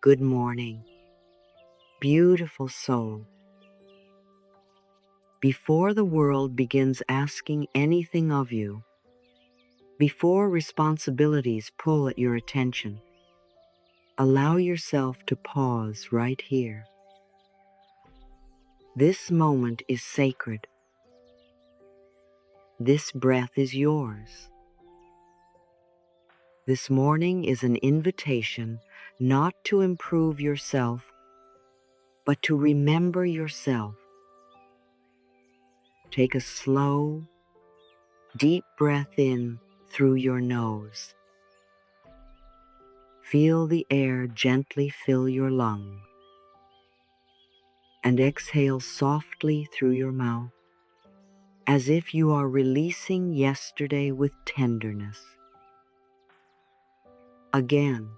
Good morning, beautiful soul. Before the world begins asking anything of you, before responsibilities pull at your attention, allow yourself to pause right here. This moment is sacred. This breath is yours. This morning is an invitation not to improve yourself, but to remember yourself. Take a slow, deep breath in through your nose. Feel the air gently fill your lungs, and exhale softly through your mouth, as if you are releasing yesterday with tenderness. Again,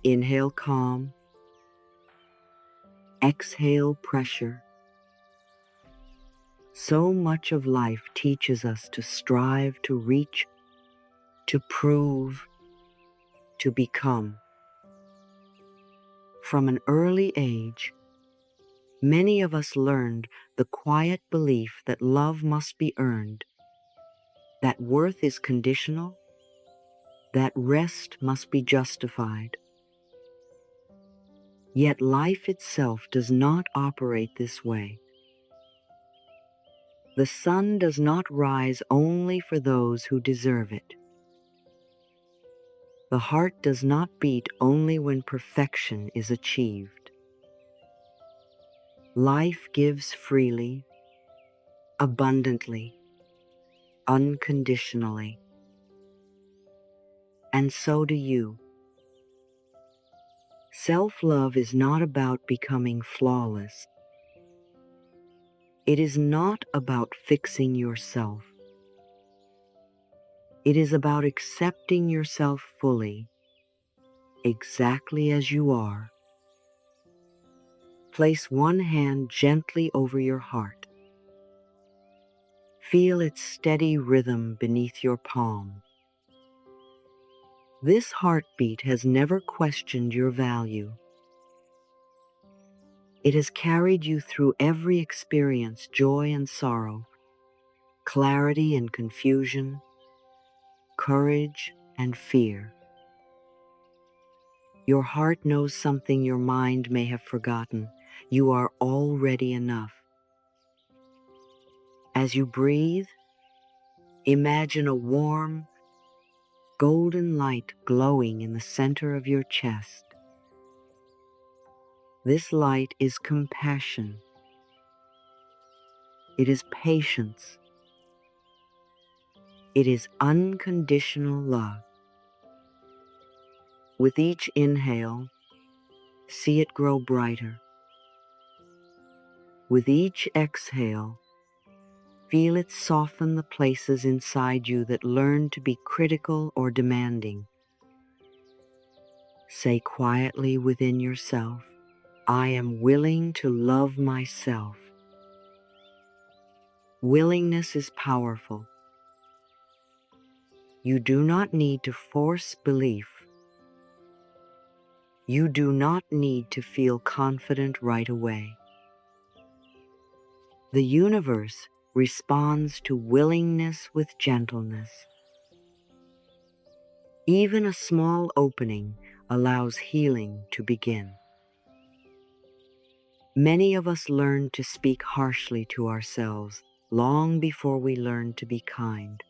inhale calm, exhale pressure. So much of life teaches us to strive, to reach, to prove, to become. From an early age, many of us learned the quiet belief that love must be earned, that worth is conditional, that rest must be justified. Yet life itself does not operate this way. The sun does not rise only for those who deserve it. The heart does not beat only when perfection is achieved. Life gives freely, abundantly, unconditionally. And so do you. Self-love is not about becoming flawless. It is not about fixing yourself. It is about accepting yourself fully, exactly as you are. Place one hand gently over your heart. Feel its steady rhythm beneath your palm. This heartbeat has never questioned your value. It has carried you through every experience, joy and sorrow, clarity and confusion, courage and fear. Your heart knows something your mind may have forgotten. You are already enough. As you breathe, imagine a warm, golden light glowing in the center of your chest. This light is compassion. It is patience. It is unconditional love. With each inhale, see it grow brighter. With each exhale, feel it soften the places inside you that learn to be critical or demanding. Say quietly within yourself, I am willing to love myself. Willingness is powerful. You do not need to force belief. You do not need to feel confident right away. The universe responds to willingness with gentleness. Even a small opening allows healing to begin. Many of us learn to speak harshly to ourselves long before we learn to be kind.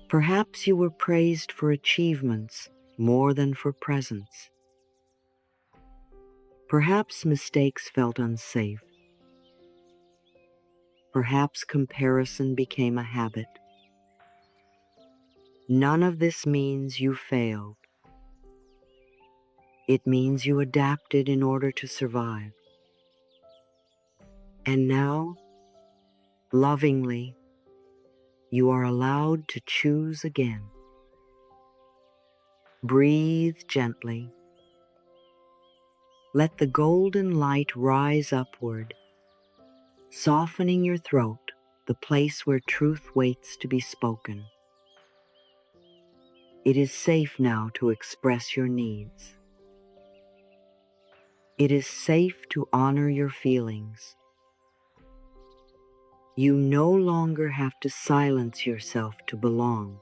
Perhaps you were praised for achievements more than for presence. Perhaps mistakes felt unsafe. Perhaps comparison became a habit. None of this means you failed. It means you adapted in order to survive. And now, lovingly, you are allowed to choose again. Breathe gently. Let the golden light rise upward, softening your throat, the place where truth waits to be spoken. It is safe now to express your needs. It is safe to honor your feelings. You no longer have to silence yourself to belong.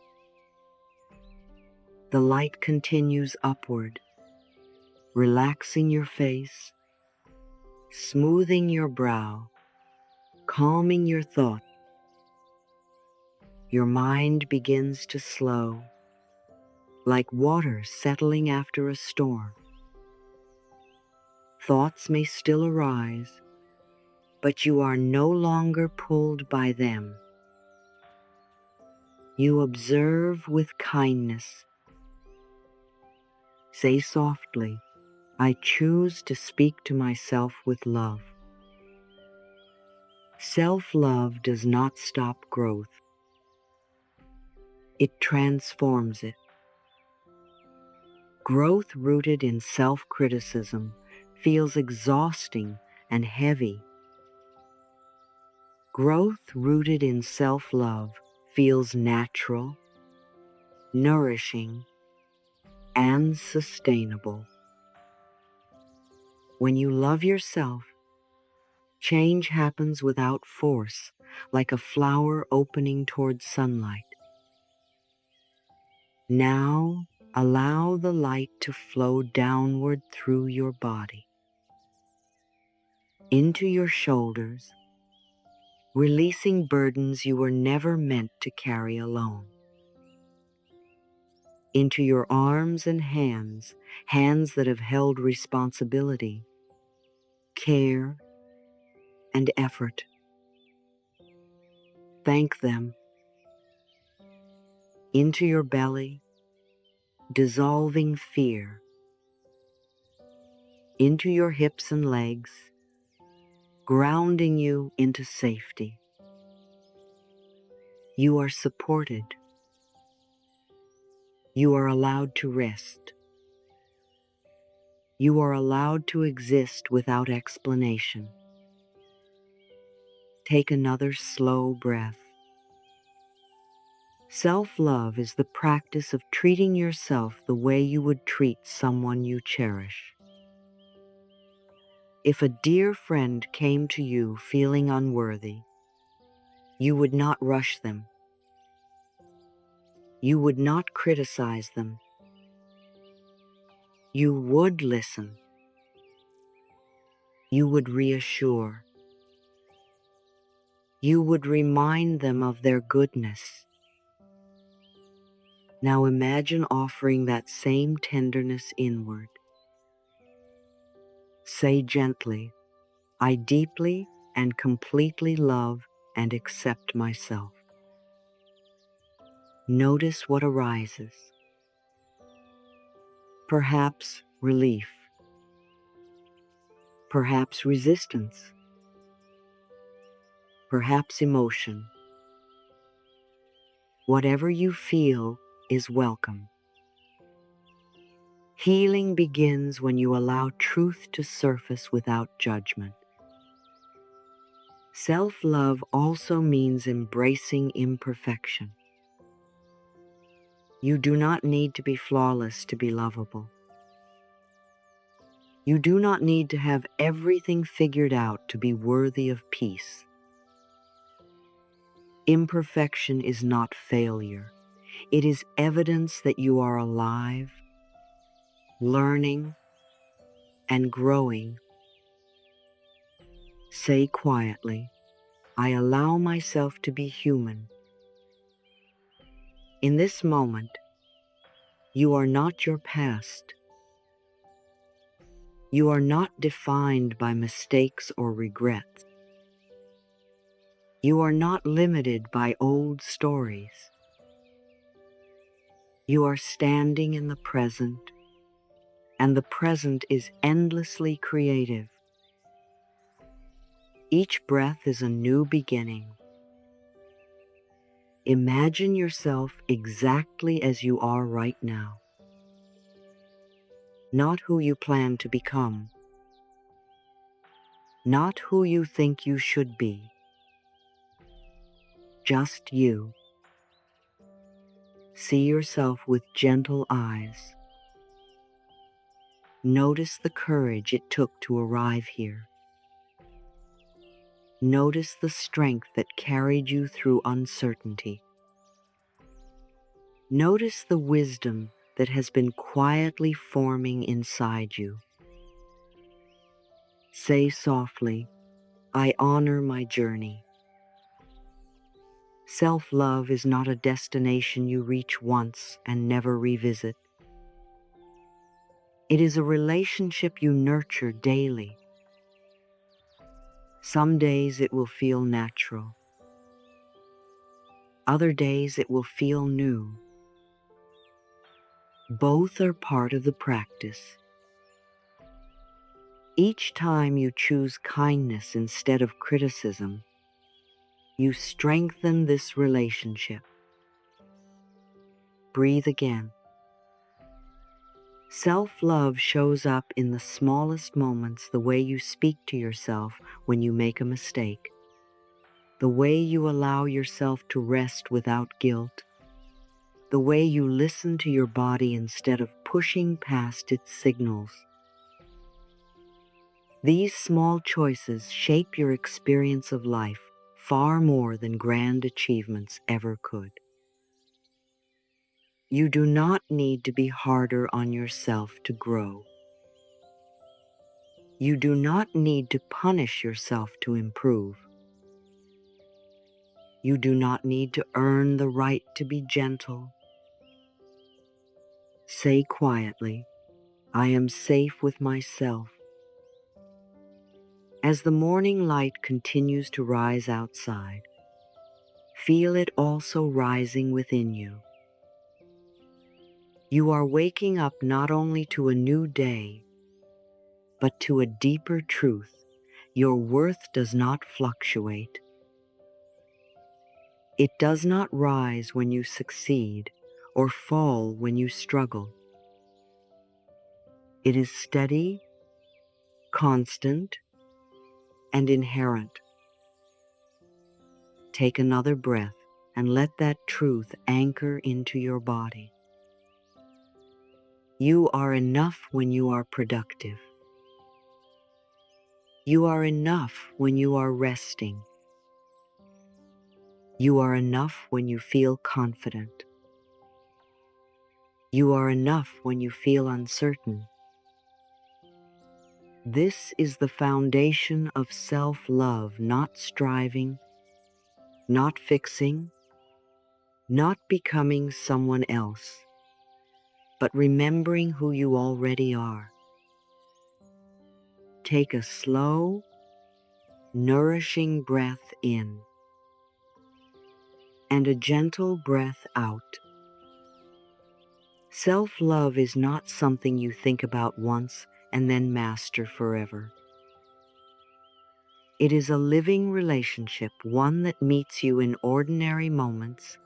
The light continues upward, relaxing your face, smoothing your brow, calming your thoughts. Your mind begins to slow, like water settling after a storm. Thoughts may still arise, but you are no longer pulled by them. You observe with kindness. Say softly, I choose to speak to myself with love. Self-love does not stop growth. It transforms it. Growth rooted in self-criticism feels exhausting and heavy. Growth rooted in self-love feels natural, nourishing, and sustainable. When you love yourself, change happens without force, like a flower opening towards sunlight. Now, allow the light to flow downward through your body, into your shoulders, releasing burdens you were never meant to carry alone. Into your arms and hands, hands that have held responsibility, care, and effort. Thank them. Into your belly, dissolving fear. Into your hips and legs, grounding you into safety. You are supported. You are allowed to rest. You are allowed to exist without explanation. Take another slow breath. Self-love is the practice of treating yourself the way you would treat someone you cherish. If a dear friend came to you feeling unworthy, you would not rush them. You would not criticize them. You would listen. You would reassure. You would remind them of their goodness. Now imagine offering that same tenderness inward. Say gently, I deeply and completely love and accept myself. Notice what arises. Perhaps relief. Perhaps resistance. Perhaps emotion. Whatever you feel is welcome. Healing begins when you allow truth to surface without judgment. Self-love also means embracing imperfection. You do not need to be flawless to be lovable. You do not need to have everything figured out to be worthy of peace. Imperfection is not failure. It is evidence that you are alive, learning, and growing. Say quietly, I allow myself to be human. In this moment, you are not your past. You are not defined by mistakes or regrets. You are not limited by old stories. You are standing in the present, and the present is endlessly creative. Each breath is a new beginning. Imagine yourself exactly as you are right now. Not who you plan to become. Not who you think you should be. Just you. See yourself with gentle eyes. Notice the courage it took to arrive here. Notice the strength that carried you through uncertainty. Notice the wisdom that has been quietly forming inside you. Say softly, "I honor my journey." Self-love is not a destination you reach once and never revisit. It is a relationship you nurture daily. Some days it will feel natural. Other days it will feel new. Both are part of the practice. Each time you choose kindness instead of criticism, you strengthen this relationship. Breathe again. Self-love shows up in the smallest moments, the way you speak to yourself when you make a mistake, the way you allow yourself to rest without guilt, the way you listen to your body instead of pushing past its signals. These small choices shape your experience of life far more than grand achievements ever could. You do not need to be harder on yourself to grow. You do not need to punish yourself to improve. You do not need to earn the right to be gentle. Say quietly, "I am safe with myself." As the morning light continues to rise outside, feel it also rising within you. You are waking up not only to a new day, but to a deeper truth. Your worth does not fluctuate. It does not rise when you succeed or fall when you struggle. It is steady, constant, and inherent. Take another breath and let that truth anchor into your body. You are enough when you are productive. You are enough when you are resting. You are enough when you feel confident. You are enough when you feel uncertain. This is the foundation of self-love, not striving, not fixing, not becoming someone else, but remembering who you already are. Take a slow, nourishing breath in and a gentle breath out. Self-love is not something you think about once and then master forever. It is a living relationship, one that meets you in ordinary moments,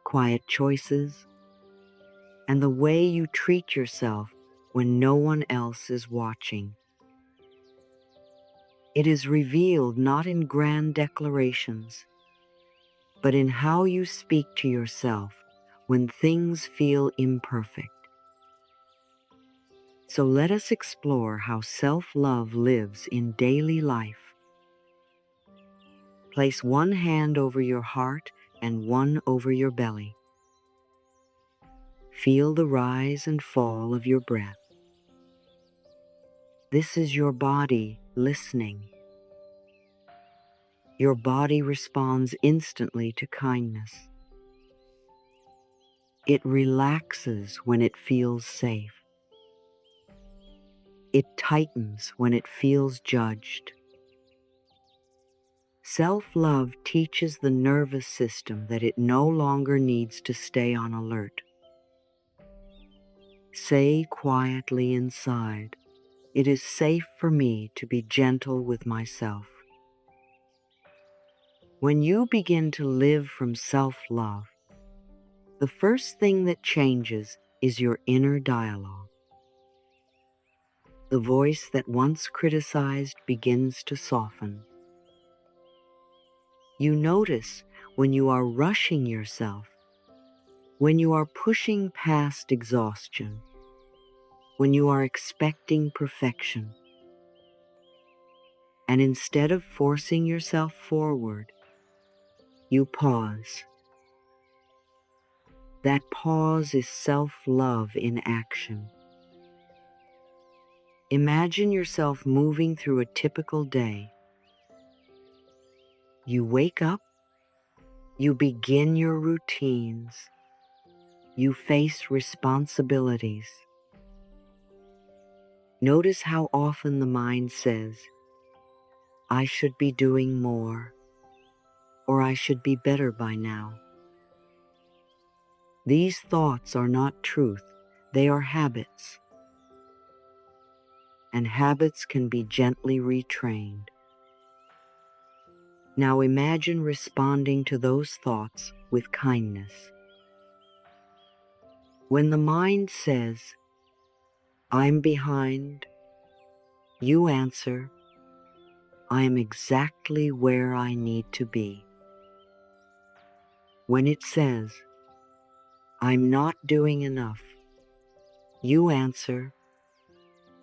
quiet choices, and the way you treat yourself when no one else is watching. It is revealed not in grand declarations, but in how you speak to yourself when things feel imperfect. So let us explore how self-love lives in daily life. Place one hand over your heart and one over your belly. Feel the rise and fall of your breath. This is your body listening. Your body responds instantly to kindness. It relaxes when it feels safe. It tightens when it feels judged. Self-love teaches the nervous system that it no longer needs to stay on alert. Say quietly inside, "It is safe for me to be gentle with myself." When you begin to live from self-love, the first thing that changes is your inner dialogue. The voice that once criticized begins to soften. You notice when you are rushing yourself When you are pushing past exhaustion, when you are expecting perfection, and instead of forcing yourself forward, you pause. That pause is self-love in action. Imagine yourself moving through a typical day. You wake up, you begin your routines, you face responsibilities. Notice how often the mind says, I should be doing more, or I should be better by now. These thoughts are not truth, they are habits, and habits can be gently retrained. Now imagine responding to those thoughts with kindness. When the mind says, I'm behind, you answer, I am exactly where I need to be. When it says, I'm not doing enough, you answer,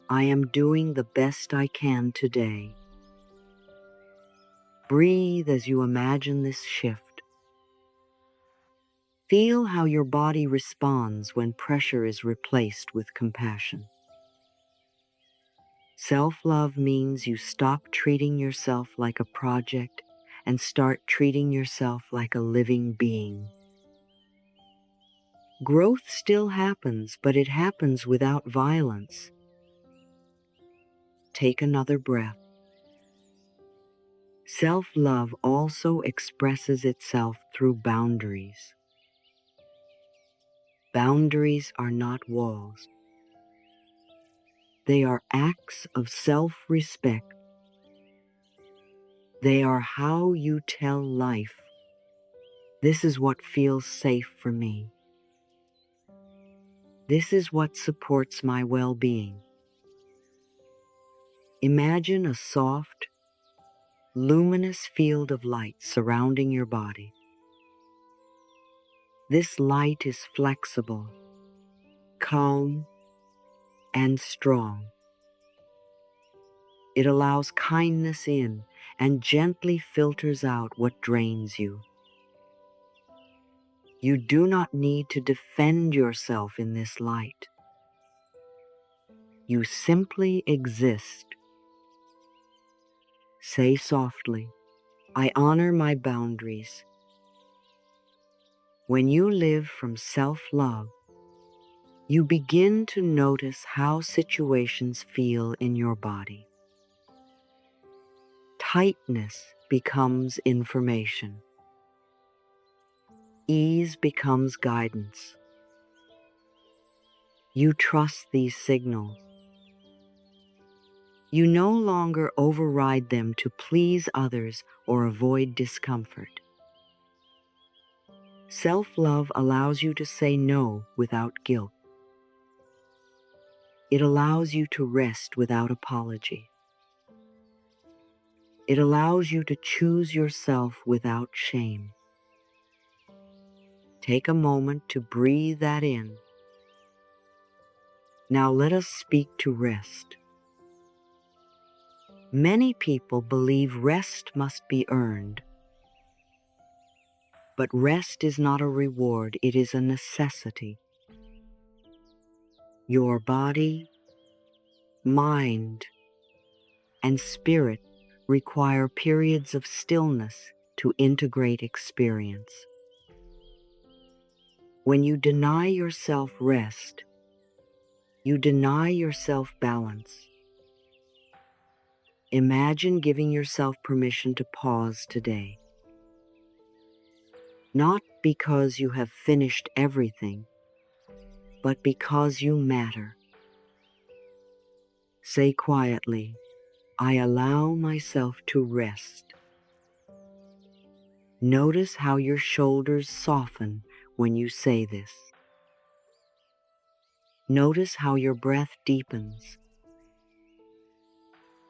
I am doing the best I can today. Breathe as you imagine this shift. Feel how your body responds when pressure is replaced with compassion. Self-love means you stop treating yourself like a project and start treating yourself like a living being. Growth still happens, but it happens without violence. Take another breath. Self-love also expresses itself through boundaries. Boundaries are not walls. They are acts of self-respect. They are how you tell life, this is what feels safe for me. This is what supports my well-being. Imagine a soft, luminous field of light surrounding your body. This light is flexible, calm, and strong. It allows kindness in and gently filters out what drains you. You do not need to defend yourself in this light. You simply exist. Say softly, I honor my boundaries. When you live from self-love, you begin to notice how situations feel in your body. Tightness becomes information. Ease becomes guidance. You trust these signals. You no longer override them to please others or avoid discomfort. Self-love allows you to say no without guilt. It allows you to rest without apology. It allows you to choose yourself without shame. Take a moment to breathe that in. Now let us speak to rest. Many people believe rest must be earned. But rest is not a reward, it is a necessity. Your body, mind, and spirit require periods of stillness to integrate experience. When you deny yourself rest, you deny yourself balance. Imagine giving yourself permission to pause today. Not because you have finished everything, but because you matter. Say quietly, I allow myself to rest. Notice how your shoulders soften when you say this. Notice how your breath deepens.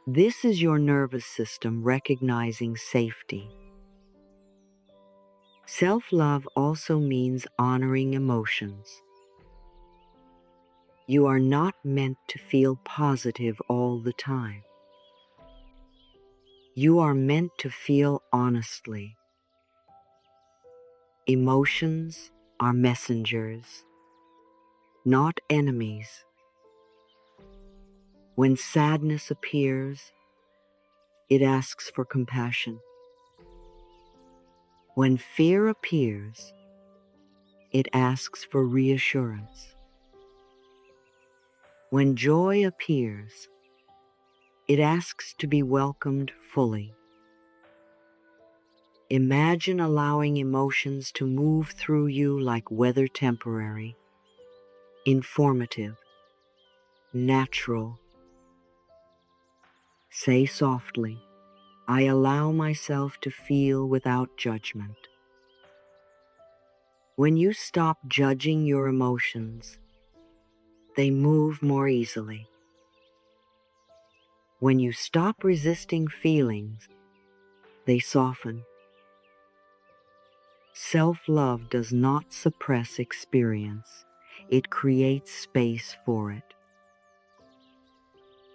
This is your nervous system recognizing safety. Self-love also means honoring emotions. You are not meant to feel positive all the time. You are meant to feel honestly. Emotions are messengers, not enemies. When sadness appears, it asks for compassion. When fear appears, it asks for reassurance. When joy appears, it asks to be welcomed fully. Imagine allowing emotions to move through you like weather, temporary, informative, natural. Say softly, I allow myself to feel without judgment. When you stop judging your emotions, they move more easily. When you stop resisting feelings, they soften. Self-love does not suppress experience. It creates space for it.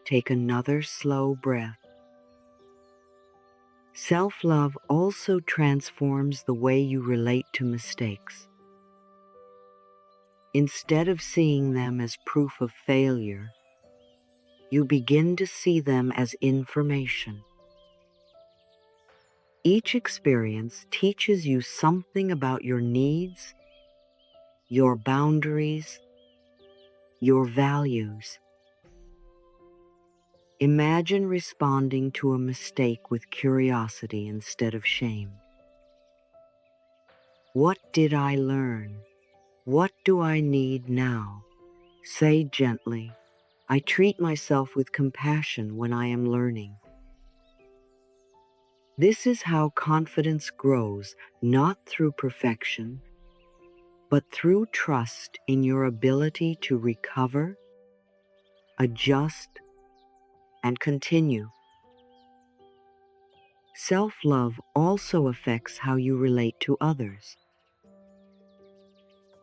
Take another slow breath. Self-love also transforms the way you relate to mistakes. Instead of seeing them as proof of failure, you begin to see them as information. Each experience teaches you something about your needs, your boundaries, your values. Imagine responding to a mistake with curiosity instead of shame. What did I learn? What do I need now? Say gently, I treat myself with compassion when I am learning. This is how confidence grows, not through perfection, but through trust in your ability to recover, adjust, and continue. Self-love also affects how you relate to others.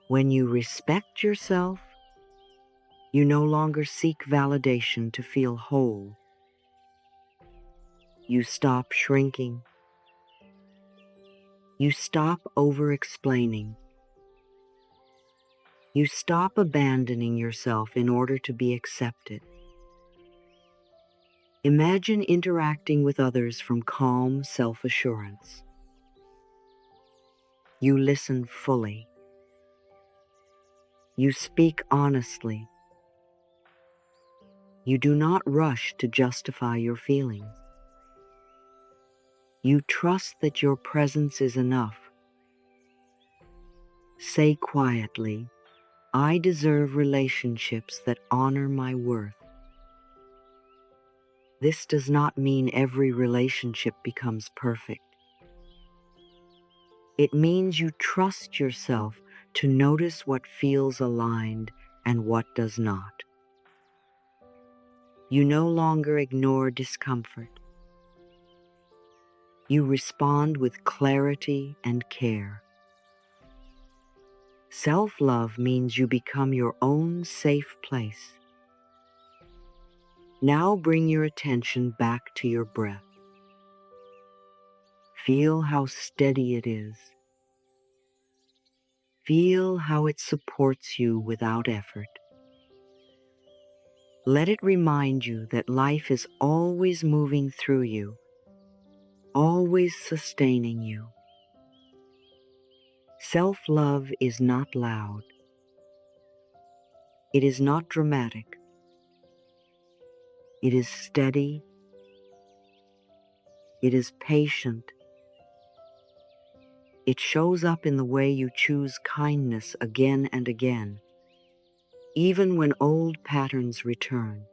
When you respect yourself, you no longer seek validation to feel whole. You stop shrinking. You stop over-explaining. You stop abandoning yourself in order to be accepted. Imagine interacting with others from calm self-assurance. You listen fully. You speak honestly. You do not rush to justify your feelings. You trust that your presence is enough. Say quietly, I deserve relationships that honor my worth. This does not mean every relationship becomes perfect. It means you trust yourself to notice what feels aligned and what does not. You no longer ignore discomfort. You respond with clarity and care. Self-love means you become your own safe place. Now bring your attention back to your breath. Feel how steady it is. Feel how it supports you without effort. Let it remind you that life is always moving through you, always sustaining you. Self-love is not loud. It is not dramatic. It is steady. It is patient. It shows up in the way you choose kindness again and again, even when old patterns return.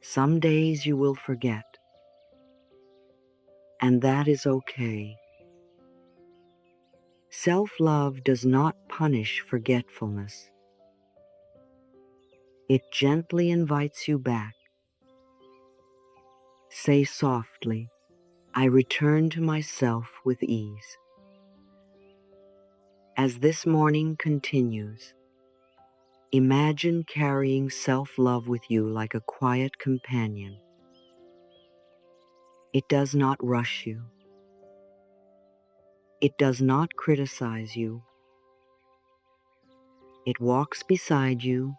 Some days you will forget, and that is okay. Self-love does not punish forgetfulness. It gently invites you back. Say softly, I return to myself with ease. As this morning continues, imagine carrying self-love with you like a quiet companion. It does not rush you. It does not criticize you. It walks beside you,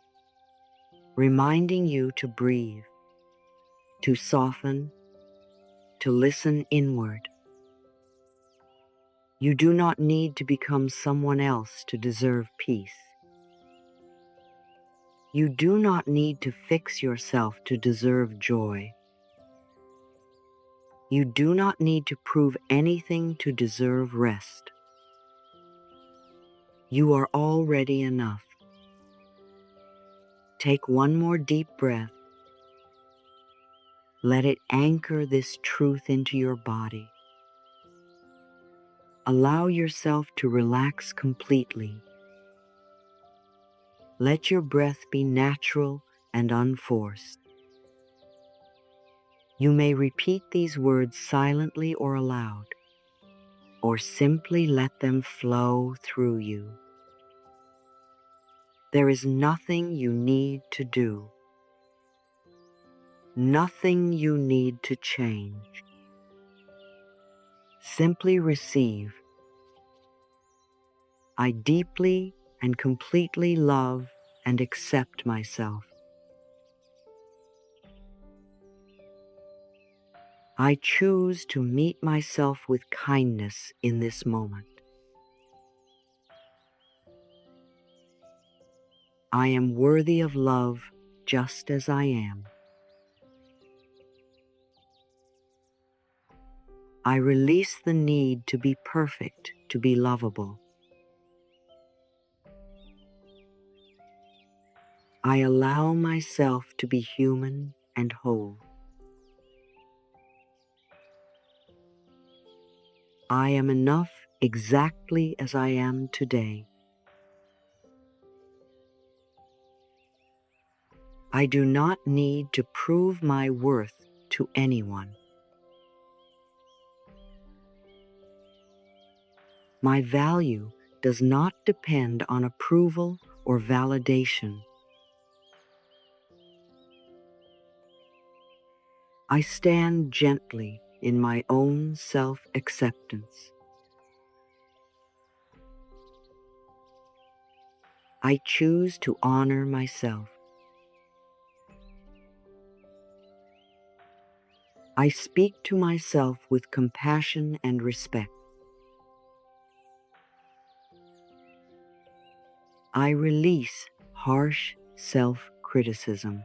reminding you to breathe, to soften, to listen inward. You do not need to become someone else to deserve peace. You do not need to fix yourself to deserve joy. You do not need to prove anything to deserve rest. You are already enough. Take one more deep breath. Let it anchor this truth into your body. Allow yourself to relax completely. Let your breath be natural and unforced. You may repeat these words silently or aloud, or simply let them flow through you. There is nothing you need to do, nothing you need to change. Simply receive. I deeply and completely love and accept myself. I choose to meet myself with kindness in this moment. I am worthy of love just as I am. I release the need to be perfect, to be lovable. I allow myself to be human and whole. I am enough exactly as I am today. I do not need to prove my worth to anyone. My value does not depend on approval or validation. I stand gently in my own self-acceptance. I choose to honor myself. I speak to myself with compassion and respect. I release harsh self-criticism.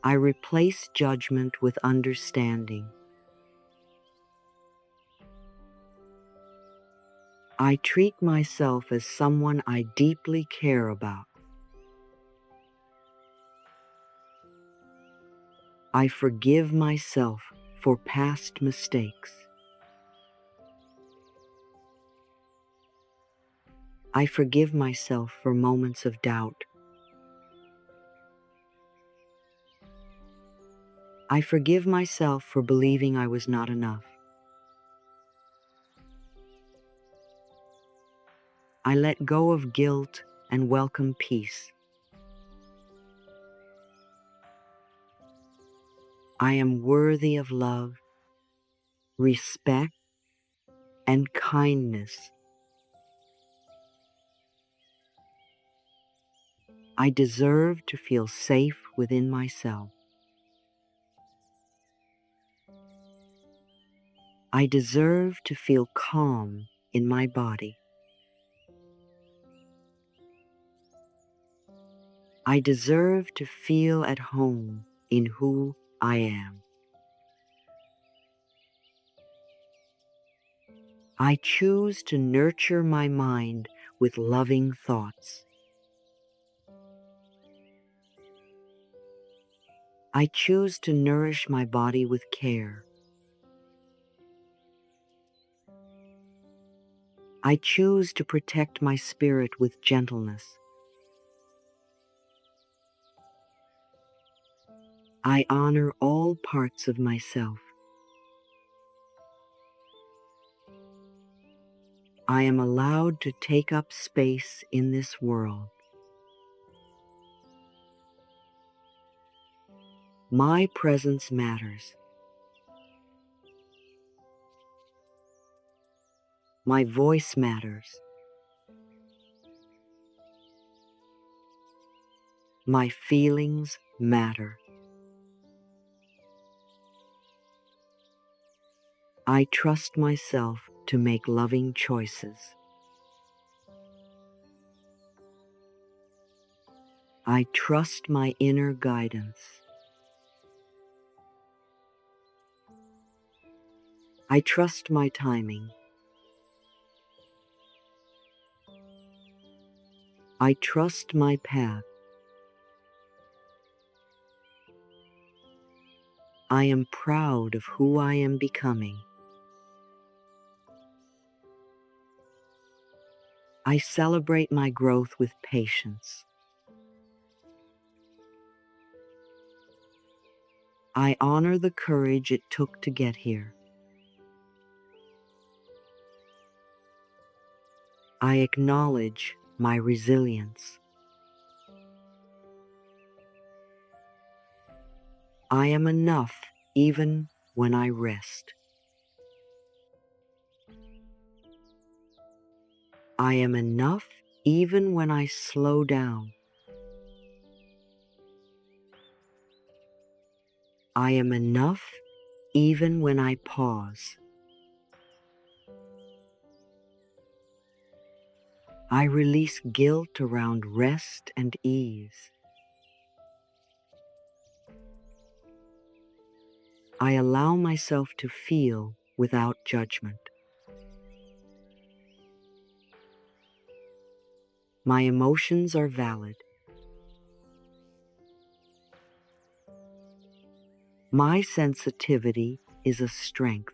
I replace judgment with understanding. I treat myself as someone I deeply care about. I forgive myself for past mistakes. I forgive myself for moments of doubt. I forgive myself for believing I was not enough. I let go of guilt and welcome peace. I am worthy of love, respect, and kindness. I deserve to feel safe within myself. I deserve to feel calm in my body. I deserve to feel at home in who I am. I choose to nurture my mind with loving thoughts. I choose to nourish my body with care. I choose to protect my spirit with gentleness. I honor all parts of myself. I am allowed to take up space in this world. My presence matters. My voice matters. My feelings matter. I trust myself to make loving choices. I trust my inner guidance. I trust my timing. I trust my path. I am proud of who I am becoming. I celebrate my growth with patience. I honor the courage it took to get here. I acknowledge my resilience. I am enough even when I rest. I am enough even when I slow down. I am enough even when I pause. I release guilt around rest and ease. I allow myself to feel without judgment. My emotions are valid. My sensitivity is a strength.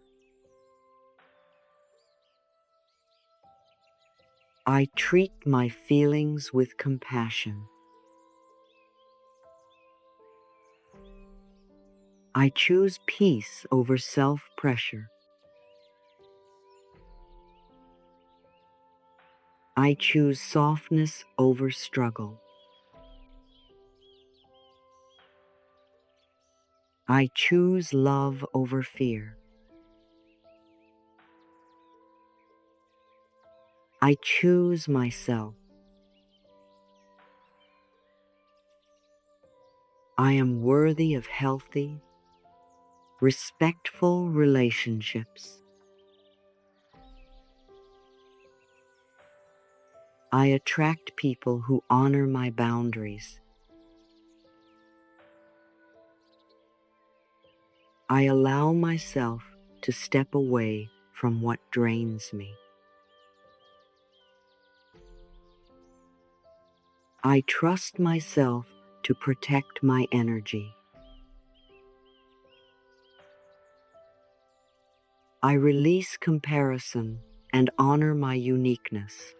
I treat my feelings with compassion. I choose peace over self-pressure. I choose softness over struggle. I choose love over fear. I choose myself. I am worthy of healthy, respectful relationships. I attract people who honor my boundaries. I allow myself to step away from what drains me. I trust myself to protect my energy. I release comparison and honor my uniqueness.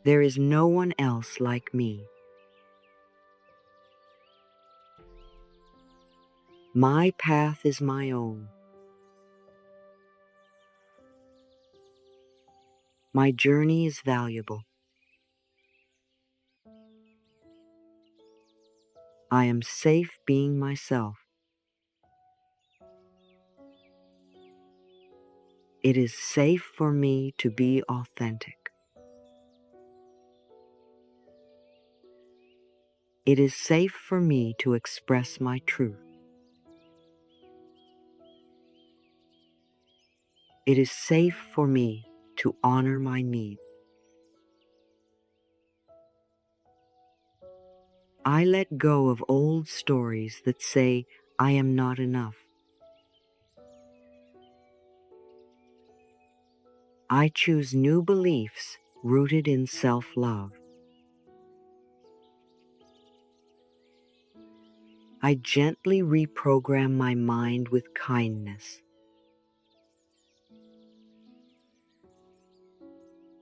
There is no one else like me. My path is my own. My journey is valuable. I am safe being myself. It is safe for me to be authentic. It is safe for me to express my truth. It is safe for me to honor my needs. I let go of old stories that say I am not enough. I choose new beliefs rooted in self-love. I gently reprogram my mind with kindness.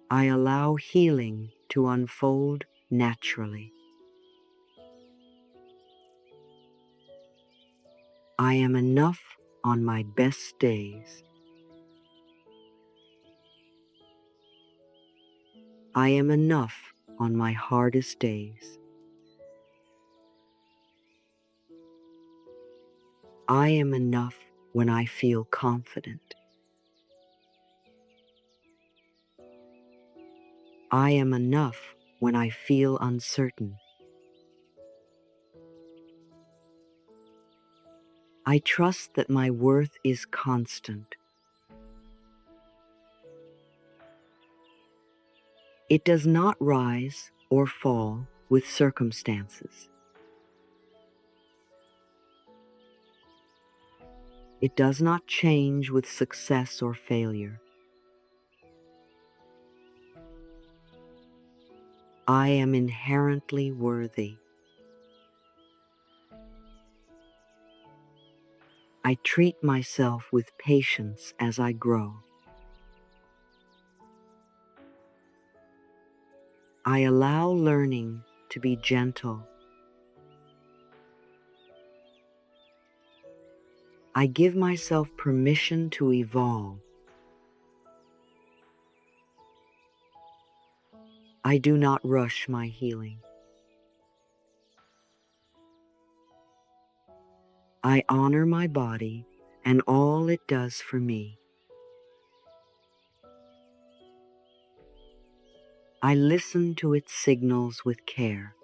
I allow healing to unfold naturally. I am enough on my best days. I am enough on my hardest days. I am enough when I feel confident. I am enough when I feel uncertain. I trust that my worth is constant. It does not rise or fall with circumstances. It does not change with success or failure. I am inherently worthy. I treat myself with patience as I grow. I allow learning to be gentle. I give myself permission to evolve. I do not rush my healing. I honor my body and all it does for me. I listen to its signals with care.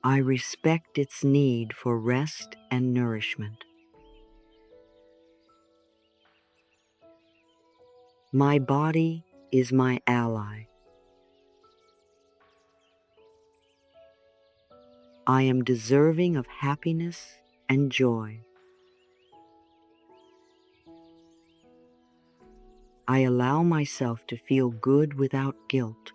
I respect its need for rest and nourishment. My body is my ally. I am deserving of happiness and joy. I allow myself to feel good without guilt.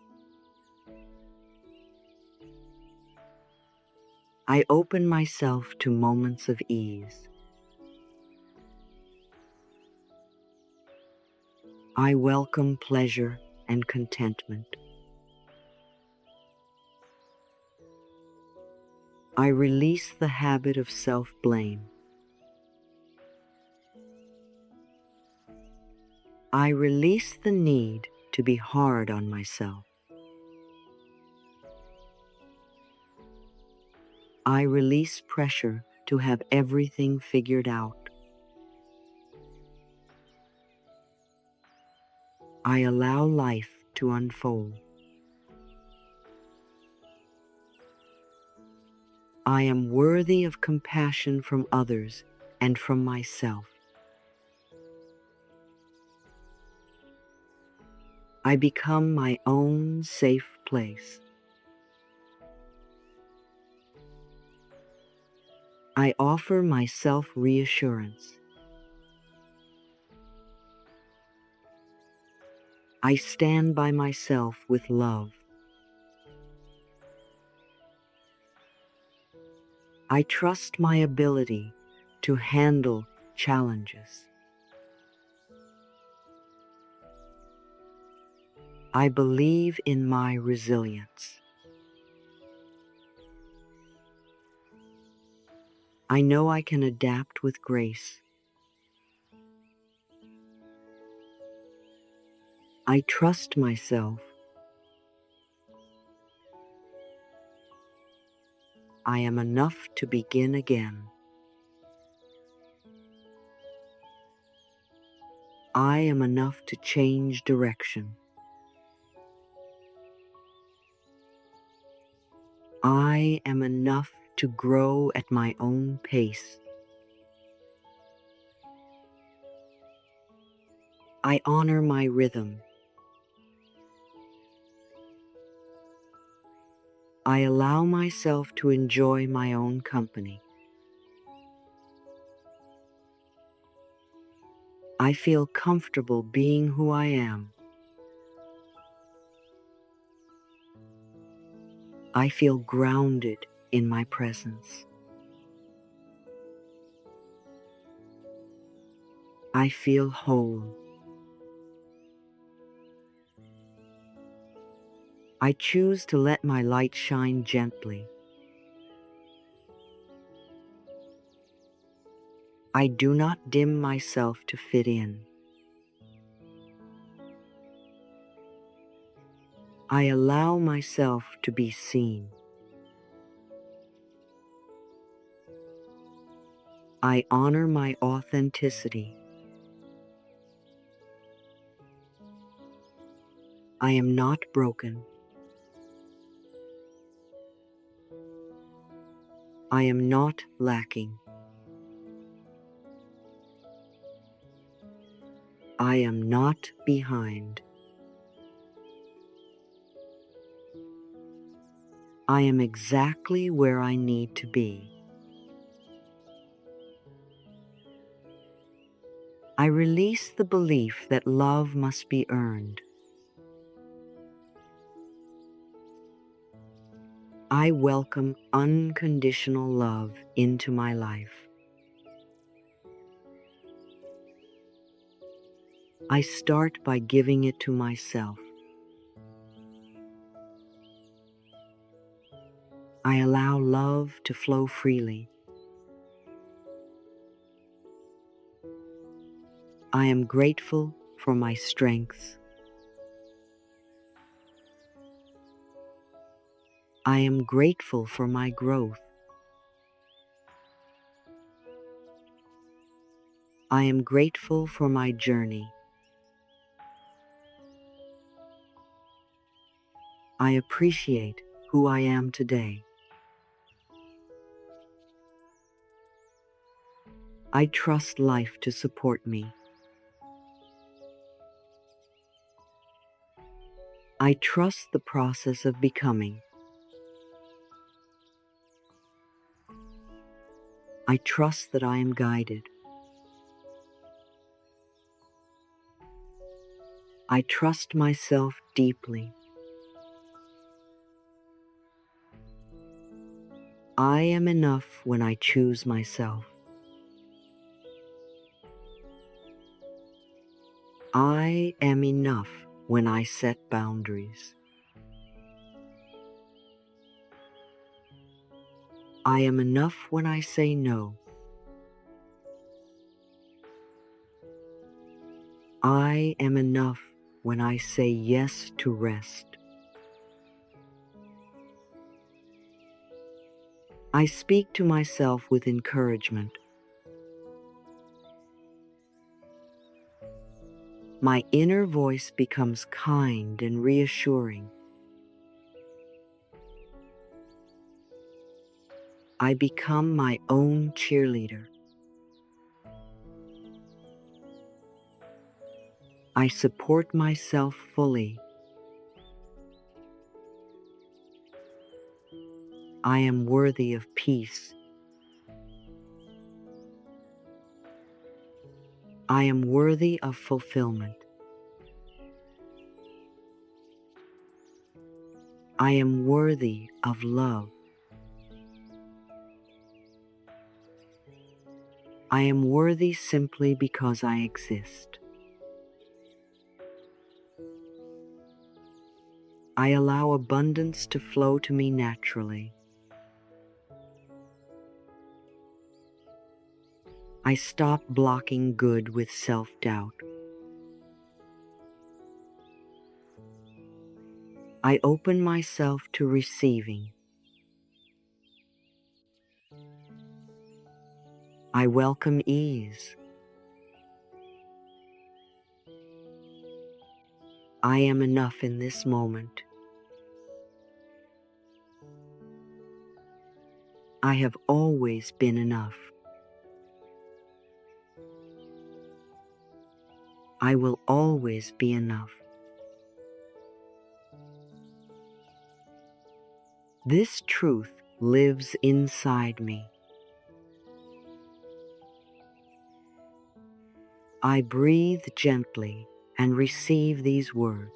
I open myself to moments of ease. I welcome pleasure and contentment. I release the habit of self-blame. I release the need to be hard on myself. I release pressure to have everything figured out. I allow life to unfold. I am worthy of compassion from others and from myself. I become my own safe place. I offer myself reassurance. I stand by myself with love. I trust my ability to handle challenges. I believe in my resilience. I know I can adapt with grace. I trust myself. I am enough to begin again. I am enough to change direction. I am enough to grow at my own pace. I honor my rhythm. I allow myself to enjoy my own company. I feel comfortable being who I am. I feel grounded in my presence. I feel whole. I choose to let my light shine gently. I do not dim myself to fit in. I allow myself to be seen. I honor my authenticity. I am not broken. I am not lacking. I am not behind. I am exactly where I need to be. I release the belief that love must be earned. I welcome unconditional love into my life. I start by giving it to myself. I allow love to flow freely. I am grateful for my strengths. I am grateful for my growth. I am grateful for my journey. I appreciate who I am today. I trust life to support me. I trust the process of becoming. I trust that I am guided. I trust myself deeply. I am enough when I choose myself. I am enough when I set boundaries. I am enough when I say no. I am enough when I say yes to rest. I speak to myself with encouragement. My inner voice becomes kind and reassuring. I become my own cheerleader. I support myself fully. I am worthy of peace. I am worthy of fulfillment. I am worthy of love. I am worthy simply because I exist. I allow abundance to flow to me naturally. I stop blocking good with self-doubt. I open myself to receiving. I welcome ease. I am enough in this moment. I have always been enough. I will always be enough. This truth lives inside me. I breathe gently and receive these words.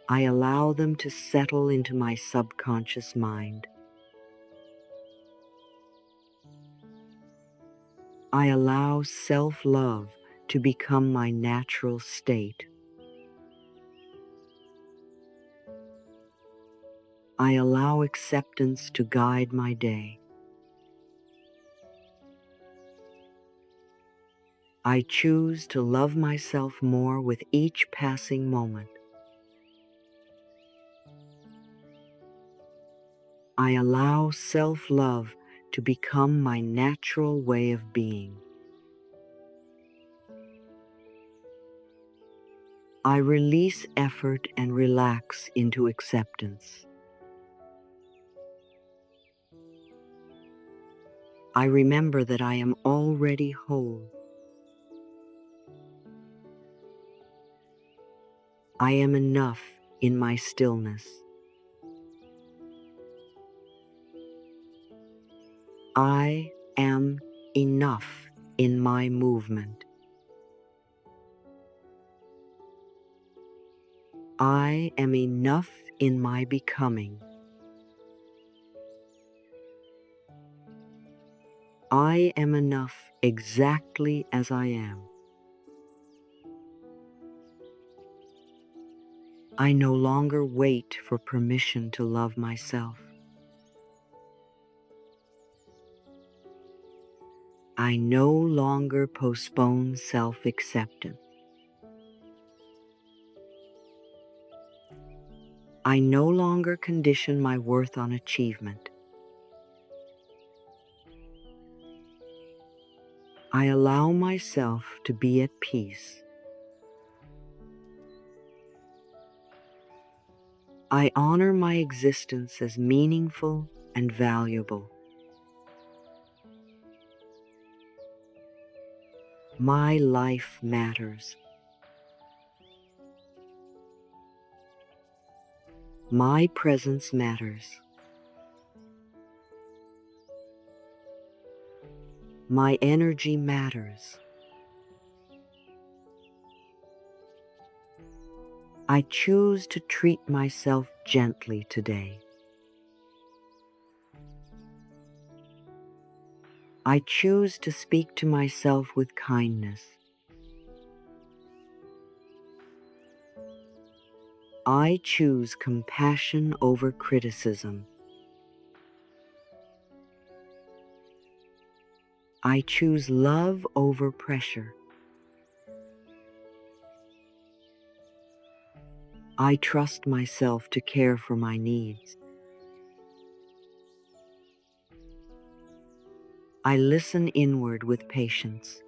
I allow them to settle into my subconscious mind. I allow self-love to become my natural state. I allow acceptance to guide my day. I choose to love myself more with each passing moment. I allow self-love to become my natural way of being. I release effort and relax into acceptance. I remember that I am already whole. I am enough in my stillness. I am enough in my movement. I am enough in my becoming. I am enough exactly as I am. I no longer wait for permission to love myself. I no longer postpone self-acceptance. I no longer condition my worth on achievement. I allow myself to be at peace. I honor my existence as meaningful and valuable. My life matters. My presence matters. My energy matters. I choose to treat myself gently today. I choose to speak to myself with kindness. I choose compassion over criticism. I choose love over pressure. I trust myself to care for my needs. I listen inward with patience.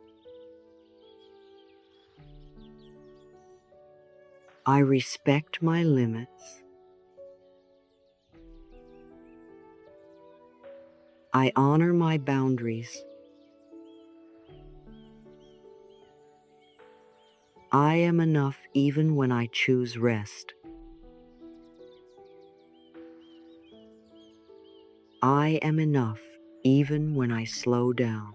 I respect my limits. I honor my boundaries. I am enough even when I choose rest. I am enough even when I slow down.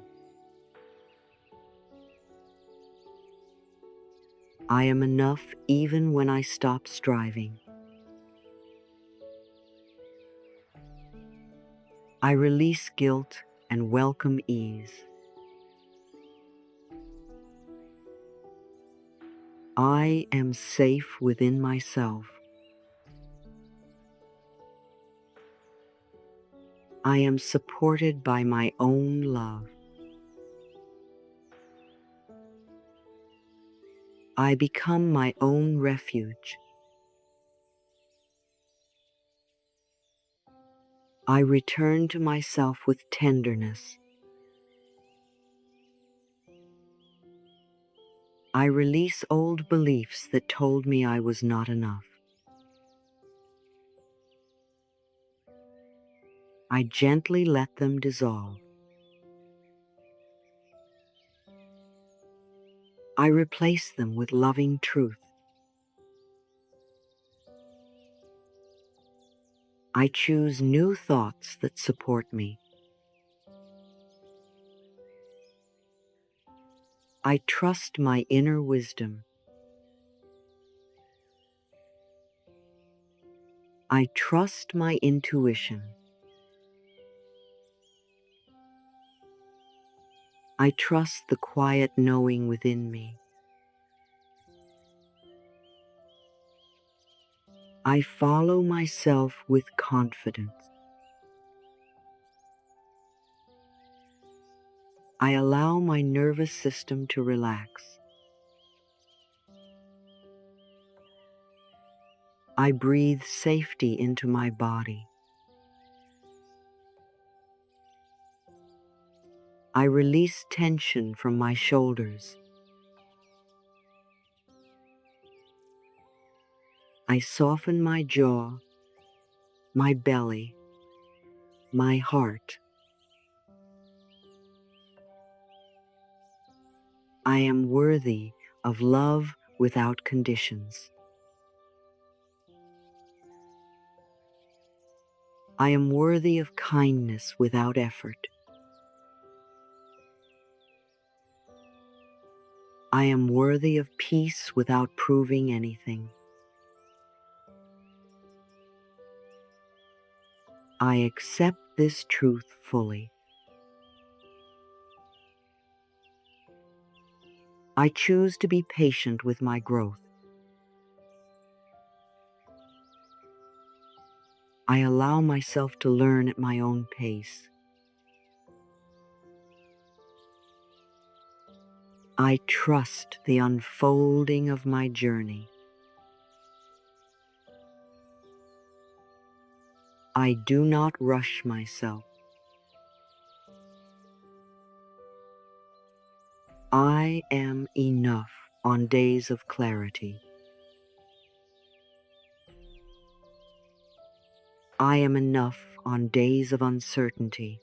I am enough even when I stop striving. I release guilt and welcome ease. I am safe within myself. I am supported by my own love. I become my own refuge. I return to myself with tenderness. I release old beliefs that told me I was not enough. I gently let them dissolve. I replace them with loving truth. I choose new thoughts that support me. I trust my inner wisdom. I trust my intuition. I trust the quiet knowing within me. I follow myself with confidence. I allow my nervous system to relax. I breathe safety into my body. I release tension from my shoulders. I soften my jaw, my belly, my heart. I am worthy of love without conditions. I am worthy of kindness without effort. I am worthy of peace without proving anything. I accept this truth fully. I choose to be patient with my growth. I allow myself to learn at my own pace. I trust the unfolding of my journey. I do not rush myself. I am enough on days of clarity. I am enough on days of uncertainty.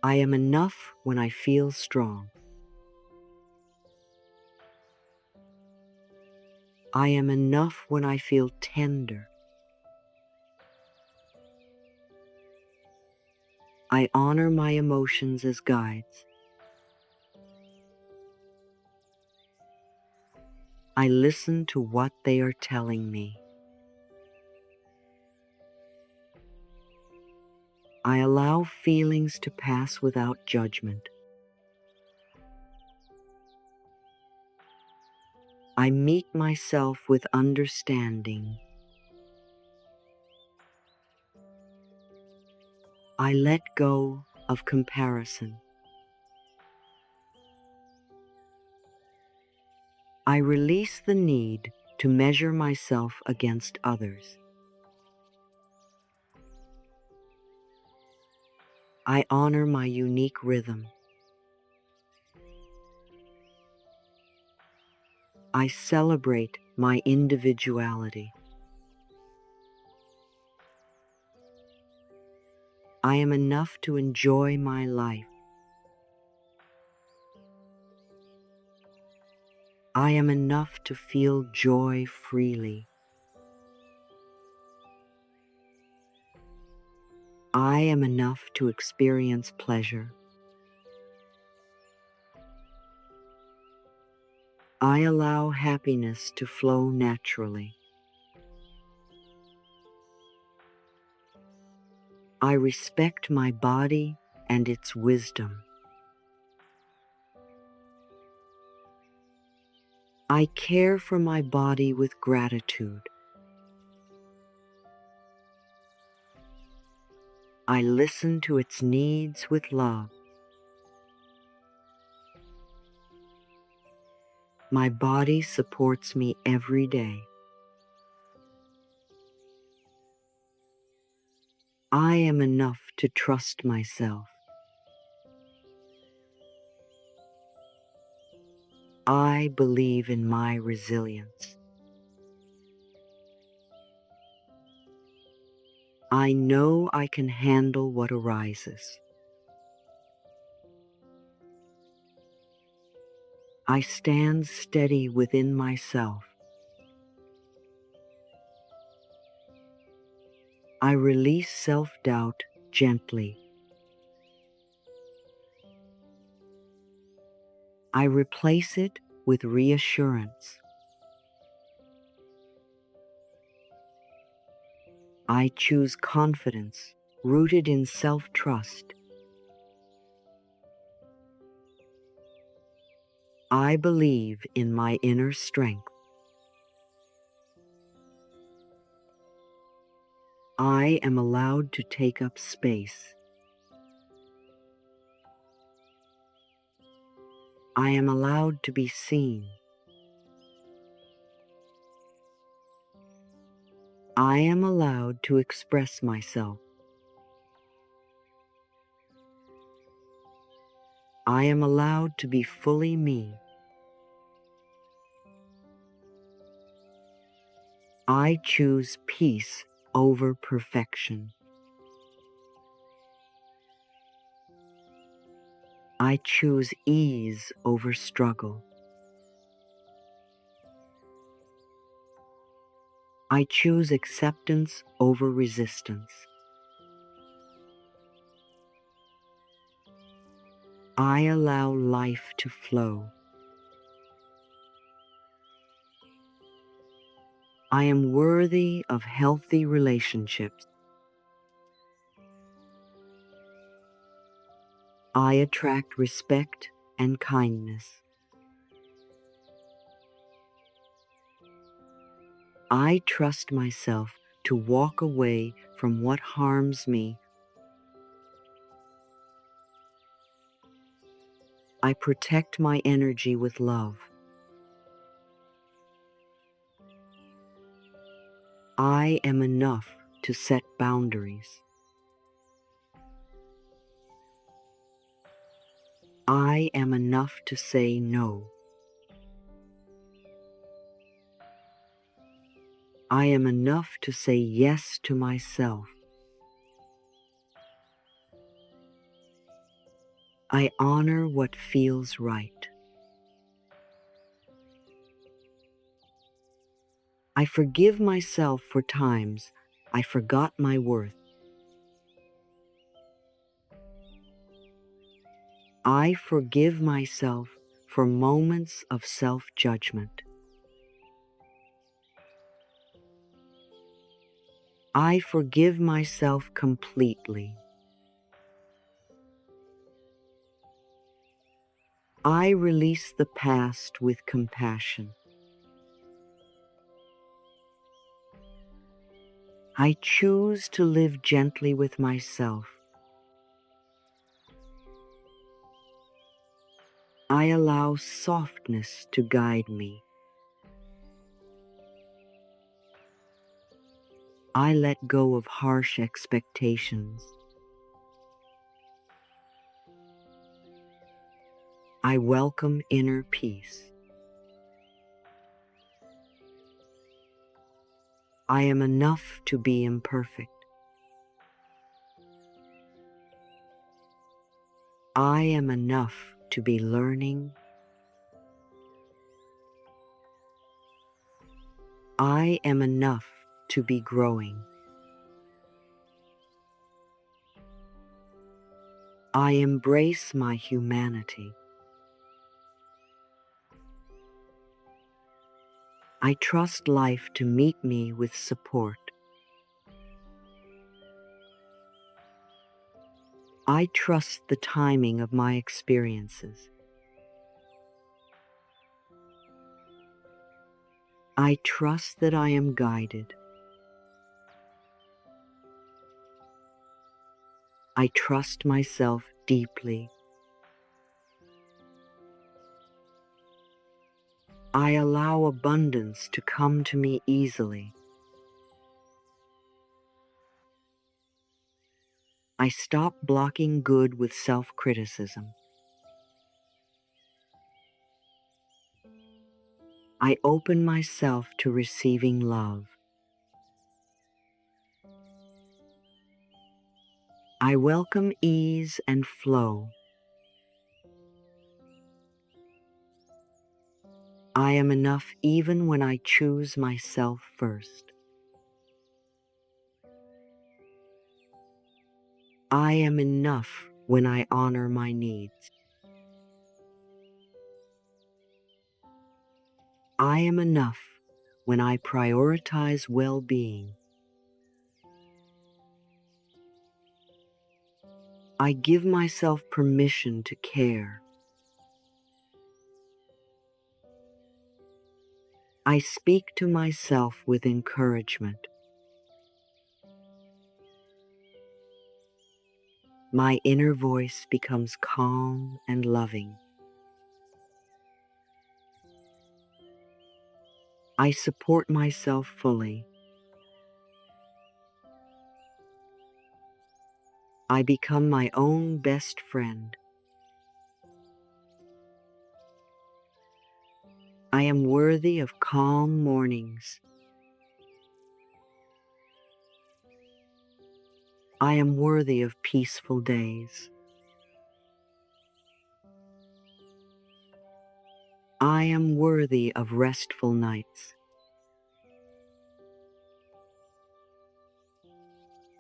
I am enough when I feel strong. I am enough when I feel tender. I honor my emotions as guides. I listen to what they are telling me. I allow feelings to pass without judgment. I meet myself with understanding. I let go of comparison. I release the need to measure myself against others. I honor my unique rhythm. I celebrate my individuality. I am enough to enjoy my life. I am enough to feel joy freely. I am enough to experience pleasure. I allow happiness to flow naturally. I respect my body and its wisdom. I care for my body with gratitude. I listen to its needs with love. My body supports me every day. I am enough to trust myself. I believe in my resilience. I know I can handle what arises. I stand steady within myself. I release self-doubt gently. I replace it with reassurance. I choose confidence rooted in self-trust. I believe in my inner strength. I am allowed to take up space. I am allowed to be seen. I am allowed to express myself. I am allowed to be fully me. I choose peace over perfection. I choose ease over struggle. I choose acceptance over resistance. I allow life to flow. I am worthy of healthy relationships. I attract respect and kindness. I trust myself to walk away from what harms me. I protect my energy with love. I am enough to set boundaries. I am enough to say no. I am enough to say yes to myself. I honor what feels right. I forgive myself for times I forgot my worth. I forgive myself for moments of self-judgment. I forgive myself completely. I release the past with compassion. I choose to live gently with myself. I allow softness to guide me. I let go of harsh expectations. I welcome inner peace. I am enough to be imperfect. I am enough to be learning. I am enough to be growing. I embrace my humanity. I trust life to meet me with support. I trust the timing of my experiences. I trust that I am guided. I trust myself deeply. I allow abundance to come to me easily. I stop blocking good with self-criticism. I open myself to receiving love. I welcome ease and flow. I am enough even when I choose myself first. I am enough when I honor my needs. I am enough when I prioritize well-being. I give myself permission to care. I speak to myself with encouragement. My inner voice becomes calm and loving. I support myself fully. I become my own best friend. I am worthy of calm mornings. I am worthy of peaceful days. I am worthy of restful nights.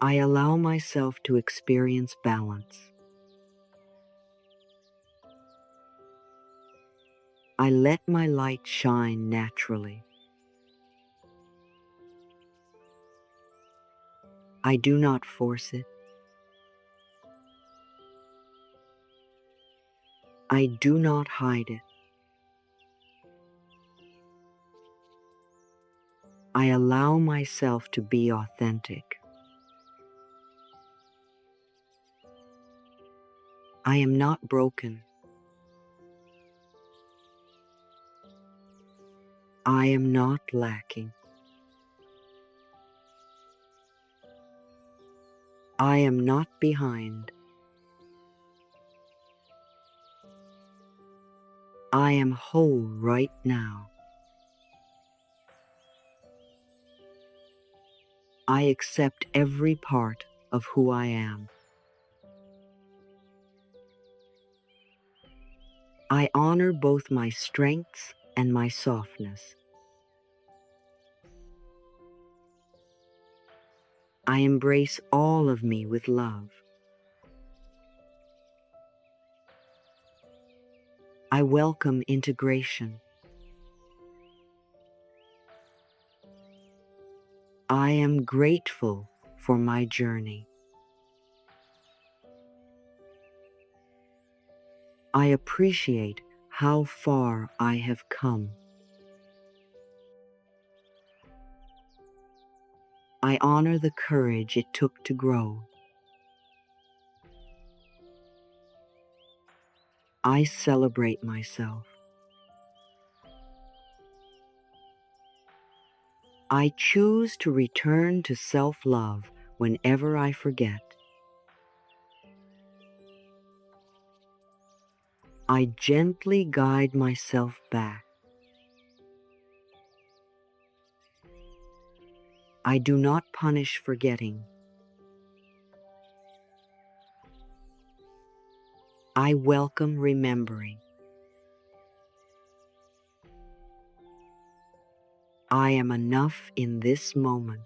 I allow myself to experience balance. I let my light shine naturally. I do not force it. I do not hide it. I allow myself to be authentic. I am not broken. I am not lacking. I am not behind. I am whole right now. I accept every part of who I am. I honor both my strengths and my softness. I embrace all of me with love. I welcome integration. I am grateful for my journey. I appreciate how far I have come. I honor the courage it took to grow. I celebrate myself. I choose to return to self-love whenever I forget. I gently guide myself back. I do not punish forgetting. I welcome remembering. I am enough in this moment.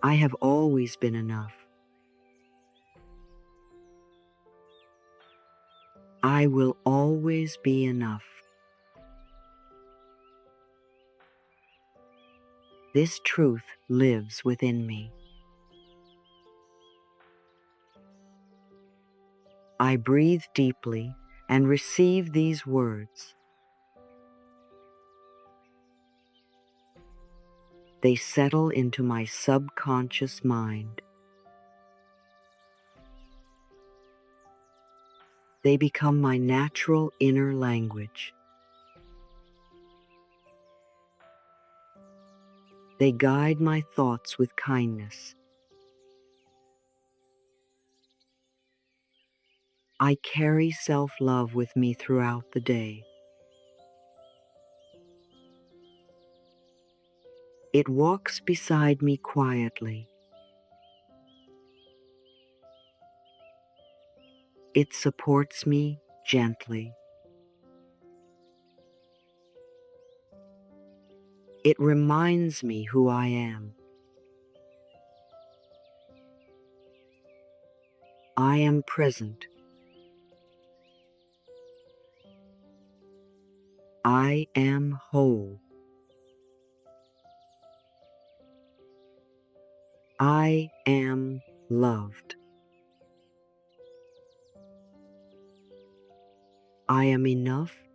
I have always been enough. I will always be enough. This truth lives within me. I breathe deeply and receive these words. They settle into my subconscious mind. They become my natural inner language. They guide my thoughts with kindness. I carry self-love with me throughout the day. It walks beside me quietly. It supports me gently. It reminds me who I am. I am present. I am whole. I am loved. I am enough